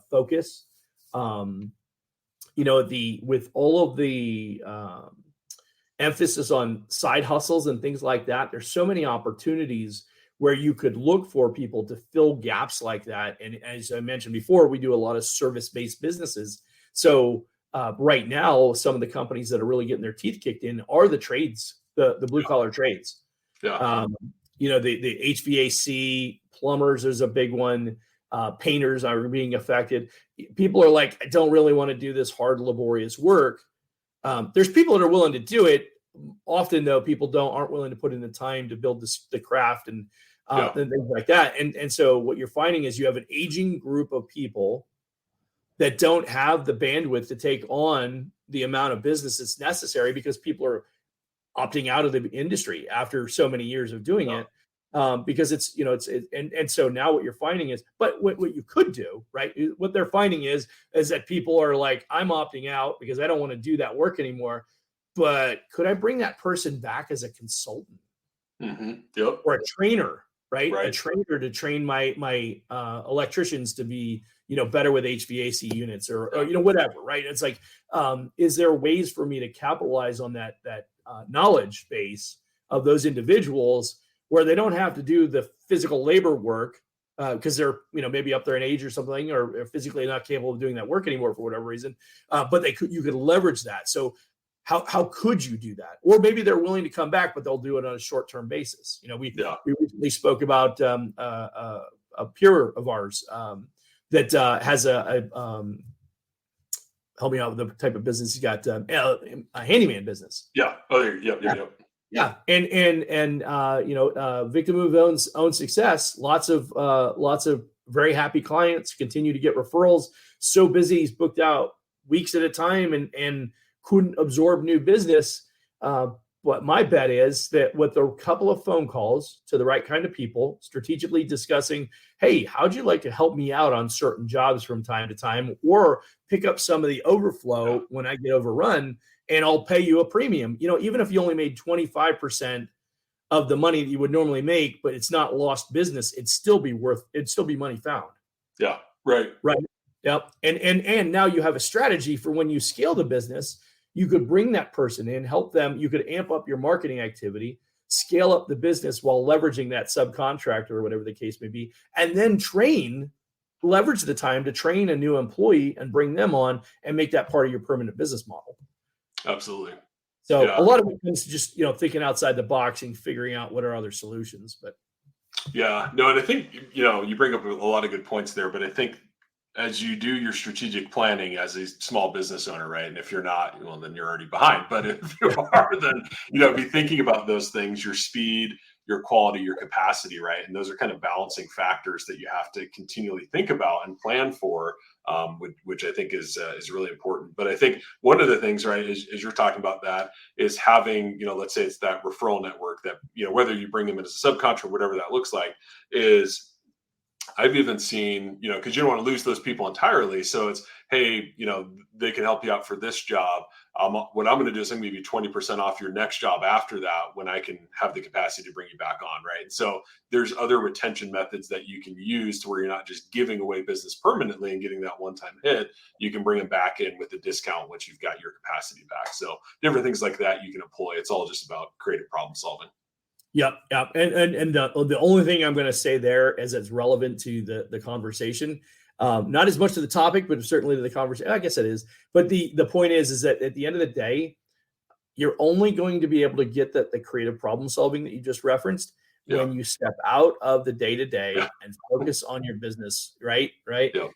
focus. With all of the emphasis on side hustles and things like that, there's so many opportunities where you could look for people to fill gaps like that. And as I mentioned before, we do a lot of service-based businesses. So right now, some of the companies that are really getting their teeth kicked in are the trades, the blue collar trades. Yeah. The HVAC, plumbers is a big one. Painters are being affected. People are like, I don't really want to do this hard, laborious work. There's people that are willing to do it. Often, though, people aren't willing to put in the time to build the craft and things like that. And so what you're finding is you have an aging group of people that don't have the bandwidth to take on the amount of business that's necessary because people are opting out of the industry after so many years of doing it. Because and so now what you're finding is, but what you could do, right? What they're finding is that people are like, I'm opting out because I don't want to do that work anymore. But could I bring that person back as a consultant or a trainer, right? A trainer to train my electricians to be, better with HVAC units or whatever, right? It's like, is there ways for me to capitalize on that knowledge base of those individuals where they don't have to do the physical labor work because they're, maybe up there in age or something, or physically not capable of doing that work anymore for whatever reason. But you could leverage that. So how could you do that? Or maybe they're willing to come back, but they'll do it on a short-term basis. We recently spoke about a peer of ours that has help me out with the type of business he's got, a handyman business. Yeah. Oh, yep. Yeah, and victim of own success. Lots of very happy clients, continue to get referrals. So busy, he's booked out weeks at a time and couldn't absorb new business. But my bet is that with a couple of phone calls to the right kind of people, strategically discussing, hey, how'd you like to help me out on certain jobs from time to time, or pick up some of the overflow when I get overrun, and I'll pay you a premium. Even if you only made 25% of the money that you would normally make, but it's not lost business, it'd still be money found. Yeah. Right. Yep. And now you have a strategy for when you scale the business. You could bring that person in, help them. You could amp up your marketing activity, scale up the business while leveraging that subcontractor or whatever the case may be, and then leverage the time to train a new employee and bring them on and make that part of your permanent business model. Absolutely. So a lot of it comes to just, thinking outside the box and figuring out what are other solutions. But yeah, no, and I think, you bring up a lot of good points there, but I think as you do your strategic planning as a small business owner, right? And if you're not, well, then you're already behind. But if you are, then, be thinking about those things, your speed, your quality, your capacity, right? And those are kind of balancing factors that you have to continually think about and plan for, which I think is really important. But I think one of the things, right, is you're talking about that is having, let's say it's that referral network that, whether you bring them in as a subcontractor, whatever that looks like, is I've even seen, because you don't want to lose those people entirely. So it's, hey, they can help you out for this job. What I'm going to do is I'm going to give you 20% off your next job after that when I can have the capacity to bring you back on, right? So there's other retention methods that you can use to where you're not just giving away business permanently and getting that one-time hit. You can bring them back in with a discount once you've got your capacity back. So different things like that you can employ. It's all just about creative problem solving. Yep. And the only thing I'm going to say there as it's relevant to the conversation, not as much to the topic, but certainly to the conversation. I guess it is. But the point is that at the end of the day, you're only going to be able to get the creative problem solving that you just referenced when you step out of the day-to-day and focus on your business, right?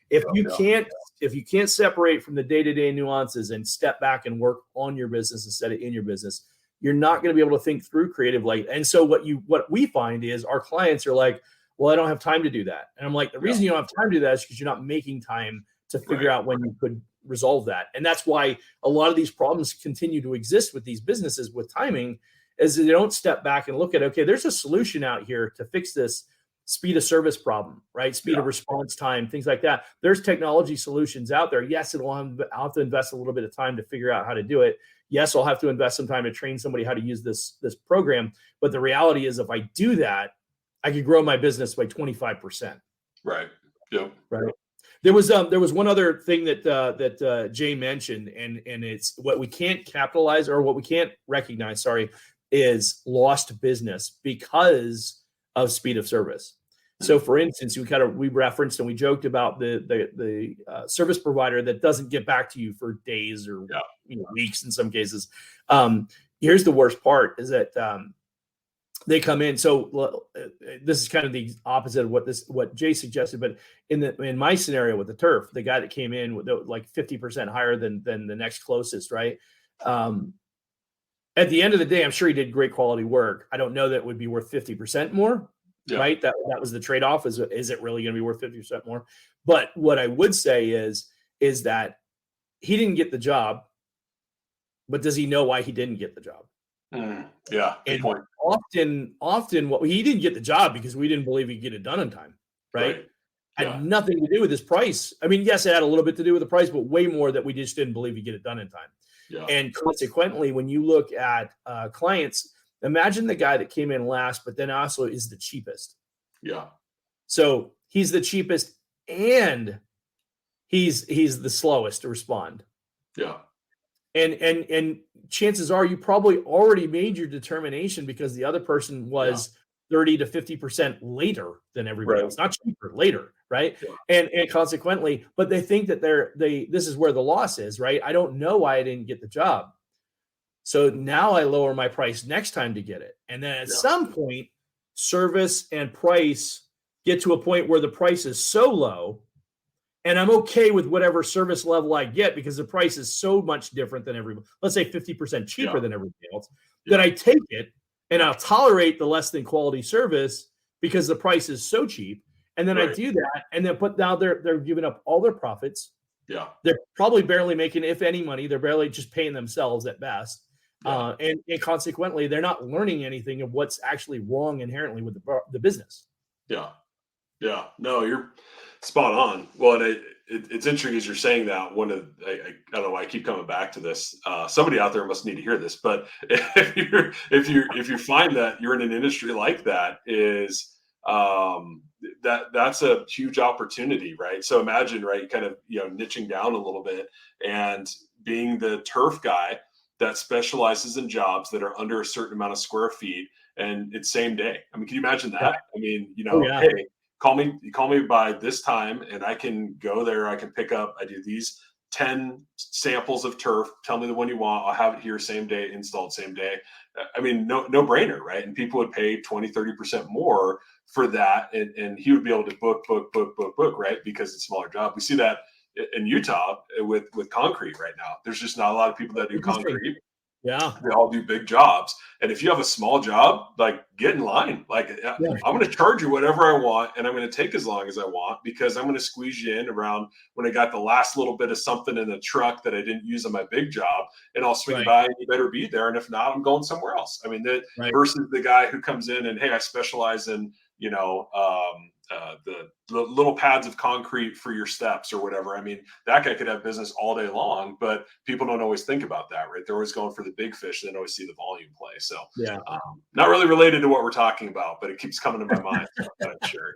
If you can't separate from the day-to-day nuances and step back and work on your business instead of in your business, you're not going to be able to think through creatively. And so what we find is our clients are like, well, I don't have time to do that. And I'm like, the reason you don't have time to do that is because you're not making time to figure out when you could resolve that. And that's why a lot of these problems continue to exist with these businesses with timing, is they don't step back and look at, okay, there's a solution out here to fix this speed of service problem, right? Speed of response time, things like that. There's technology solutions out there. Yes, I'll have to invest a little bit of time to figure out how to do it. Yes, I'll have to invest some time to train somebody how to use this program. But the reality is, if I do that, I could grow my business by 25%. Right. Yep. Right. There was one other thing that Jay mentioned, and it's what we can't capitalize, or what we can't recognize, is lost business because of speed of service. So, for instance, we referenced and we joked about the service provider that doesn't get back to you for days or weeks in some cases. Here's the worst part: is that they come in. So this is kind of the opposite of what Jay suggested, but in my scenario with the turf, the guy that came in with like 50% higher than the next closest, right? At the end of the day, I'm sure he did great quality work. I don't know that it would be worth 50% more. Right. That was the trade-off. Is it really going to be worth 50% more? But what I would say is that he didn't get the job, but does he know why he didn't get the job? Yeah. Good point. Often what he didn't get the job because we didn't believe he'd get it done in time. Right. Had nothing to do with his price. I mean, yes, it had a little bit to do with the price, but way more that we just didn't believe he'd get it done in time. Yeah. And consequently, when you look at clients, imagine the guy that came in last, but then also is the cheapest. Yeah. So he's the cheapest and he's the slowest to respond. Yeah. And chances are you probably already made your determination because the other person was 30 to 50% later than everybody else, not cheaper, later, right? Yeah. And consequently, but they think that this is where the loss is, right? I don't know why I didn't get the job. So now I lower my price next time to get it. And then at some point, service and price get to a point where the price is so low, and I'm okay with whatever service level I get because the price is so much different than everybody. Let's say 50% cheaper than everybody else, that I take it and I'll tolerate the less than quality service because the price is so cheap. And then I do that, and then now they're giving up all their profits. Yeah. They're probably barely making, if any, money. They're barely just paying themselves at best. Yeah. And consequently, they're not learning anything of what's actually wrong inherently with the business. Yeah. Yeah. No, you're spot on. Well, and it's interesting as you're saying that. I don't know why I keep coming back to this. Somebody out there must need to hear this. But if you find that you're in an industry like that, that's a huge opportunity, right? So imagine, right, kind of niching down a little bit and being the turf guy that specializes in jobs that are under a certain amount of square feet, and it's same day. I mean, can you imagine that? I mean, hey, call me by this time, and I can go there. I can pick up. I do these 10 samples of turf. Tell me the one you want. I'll have it here same day, installed same day. I mean, no brainer, right? And people would pay 20, 30% more for that, and he would be able to book, right? Because it's a smaller job. We see that in Utah with concrete right now. There's just not a lot of people that do concrete. Yeah. They all do big jobs. And if you have a small job, like, get in line. Like, I'm going to charge you whatever I want, and I'm going to take as long as I want because I'm going to squeeze you in around when I got the last little bit of something in the truck that I didn't use on my big job, and I'll swing by, and you better be there. And if not, I'm going somewhere else. I mean, versus the guy who comes in and, hey, I specialize in, the little pads of concrete for your steps or whatever. I mean, that guy could have business all day long, but people don't always think about that, right? They're always going for the big fish. They don't always see the volume play. So not really related to what we're talking about, but it keeps coming to my mind. So I'm sure.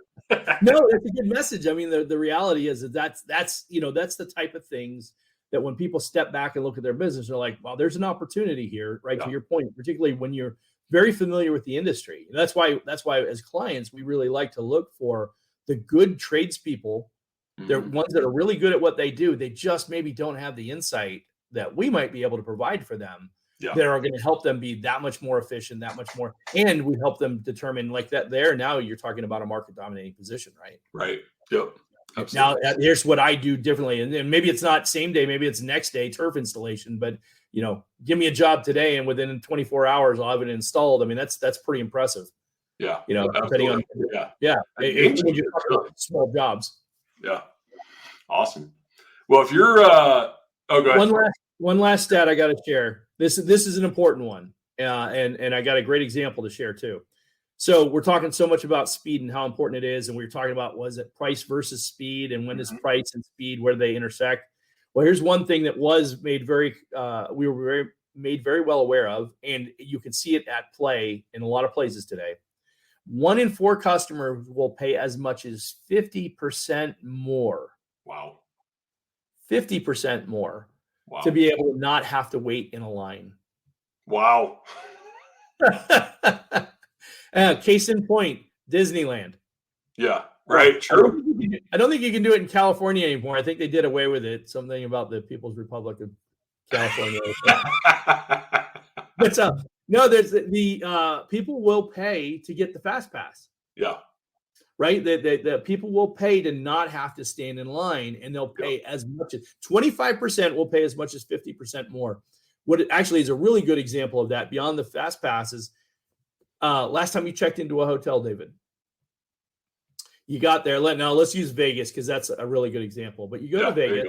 No, that's a good message. I mean, the reality is that's the type of things that when people step back and look at their business, they're like, well, there's an opportunity here, right? To your point, particularly when you're very familiar with the industry. And that's why as clients, we really like to look for the good tradespeople. They're ones that are really good at what they do. They just maybe don't have the insight that we might be able to provide for them that are going to help them be that much more efficient, that much more. And we help them determine like that there. Now you're talking about a market dominating position, right? Right. Yep. Absolutely. Now here's what I do differently. And maybe it's not same day, maybe it's next day turf installation, but give me a job today and within 24 hours, I'll have it installed. I mean, that's pretty impressive. Yeah. Depending on, small jobs. Yeah. Awesome. Well, if you're, go ahead. One last stat I got to share. This is an important one. And I got a great example to share too. So we're talking so much about speed and how important it is. And we were talking about, was it price versus speed? And when does price and speed, where do they intersect? Well, here's one thing that was made made very well aware of, and you can see it at play in a lot of places today. 1 in 4 customers will pay as much as 50% more. Wow. 50% more Wow. to be able to not have to wait in a line. Wow. Case in point, Disneyland. Yeah, right. True. I don't think you can do it in California anymore. I think they did away with it. Something about the People's Republic of California. But no, there's the people will pay to get the fast pass. Yeah. Right. The people will pay to not have to stand in line, and they'll pay as much as 25% will pay as much as 50% more. What it actually is a really good example of that beyond the fast passes. Last time you checked into a hotel, David, you got there. Now let's use Vegas because that's a really good example. But you go to Vegas,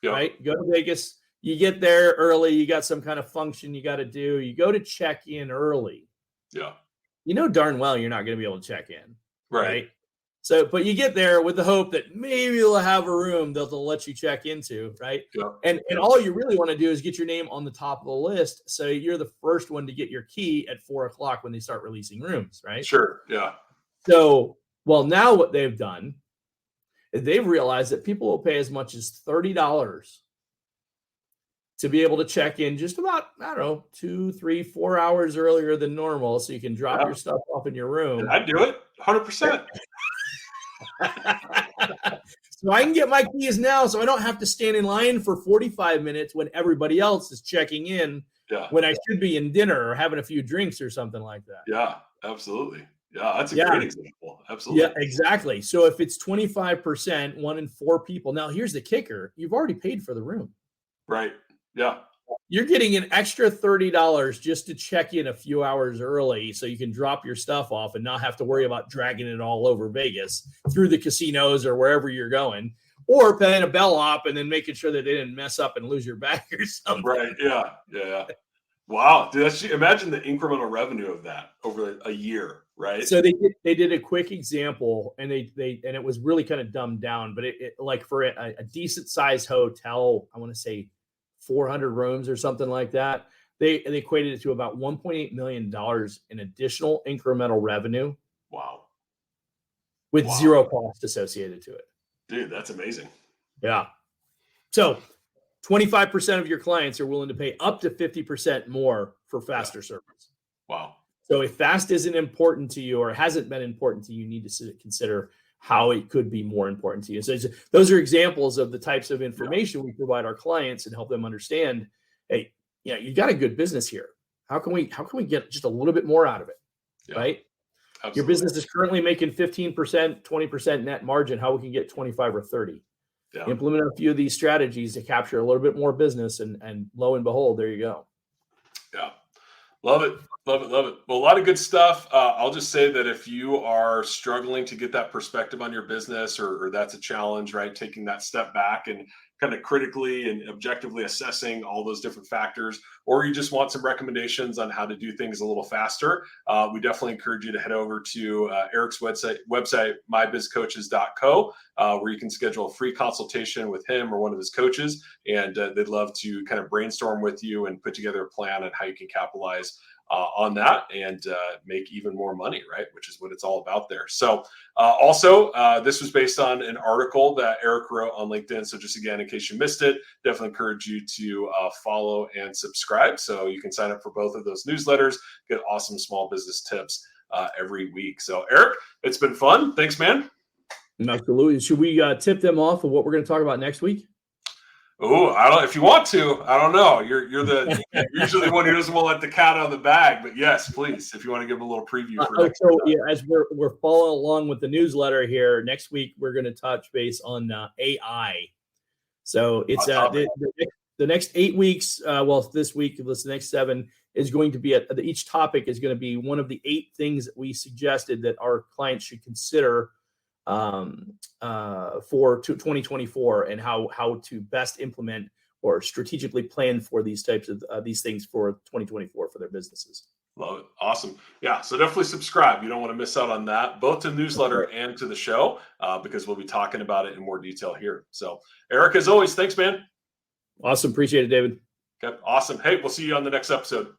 right? You go to Vegas. You get there early. You got some kind of function you got to do. You go to check in early. Yeah. You know darn well you're not going to be able to check in. Right. So, but you get there with the hope that maybe they'll have a room they'll let you check into, right? Yeah. And all you really want to do is get your name on the top of the list, so you're the first one to get your key at 4:00 when they start releasing rooms, right? Sure. Yeah. So, well, now what they've done is they've realized that people will pay as much as $30 to be able to check in just about, I don't know, 2, 3, 4 hours earlier than normal, so you can drop your stuff off in your room. I'd do it 100%. So I can get my keys now, so I don't have to stand in line for 45 minutes when everybody else is checking in when I should be in dinner or having a few drinks or something like that. Yeah, absolutely. Yeah, that's a great example. Absolutely. Yeah, exactly. So if it's 25%, 1 in 4 people. Now here's the kicker. You've already paid for the room. Right. Yeah. You're getting an extra $30 just to check in a few hours early so you can drop your stuff off and not have to worry about dragging it all over Vegas through the casinos or wherever you're going, or paying a bellhop and then making sure that they didn't mess up and lose your bag or something. Right. Yeah. Yeah. Wow. Dude, imagine the incremental revenue of that over a year, right? So they did a quick example, and it was really kind of dumbed down, but it like for a decent sized hotel, I want to say 400 rooms or something like that, they equated it to about $1.8 million in additional incremental revenue. Wow. With zero cost associated to it. Dude, that's amazing. Yeah. So 25% of your clients are willing to pay up to 50% more for faster service. Wow. So if fast isn't important to you or hasn't been important to you, you need to consider how it could be more important to you. So those are examples of the types of information we provide our clients and help them understand, hey, you got a good business here. How can we get just a little bit more out of it? Yeah. Right? Absolutely. Your business is currently making 15%, 20% net margin. How we can get 25 or 30? Yeah. Implement a few of these strategies to capture a little bit more business, and lo and behold, there you go. Yeah. Love it. Love it. Love it. Well, a lot of good stuff. I'll just say that if you are struggling to get that perspective on your business, or that's a challenge, right? Taking that step back and kind of critically and objectively assessing all those different factors, or you just want some recommendations on how to do things a little faster, we definitely encourage you to head over to Eric's website, mybizcoaches.co, where you can schedule a free consultation with him or one of his coaches. And they'd love to kind of brainstorm with you and put together a plan on how you can capitalize on that and make even more money, right? Which is what it's all about there. So also, this was based on an article that Eric wrote on LinkedIn. So just again, in case you missed it, definitely encourage you to follow and subscribe. So you can sign up for both of those newsletters, get awesome small business tips every week. So Eric, it's been fun. Thanks, man. Absolutely. Should we tip them off of what we're going to talk about next week? Oh, I don't. If you want to, I don't know. You're usually the one who doesn't want to let the cat out of the bag. But yes, please, if you want to give a little preview for next so yeah, as we're following along with the newsletter here, next week we're going to touch base on AI. So it's the next 8 weeks. This week, this next 7 is going to be each topic is going to be one of the 8 things that we suggested that our clients should consider for 2024, and how to best implement or strategically plan for these types of these things for 2024 for their businesses. Love it. Awesome. Yeah. So definitely subscribe. You don't want to miss out on that, both to the That's right. newsletter and to the show, because we'll be talking about it in more detail here. So, Eric, as always, thanks, man. Awesome. Appreciate it, David. Okay. Awesome. Hey, we'll see you on the next episode.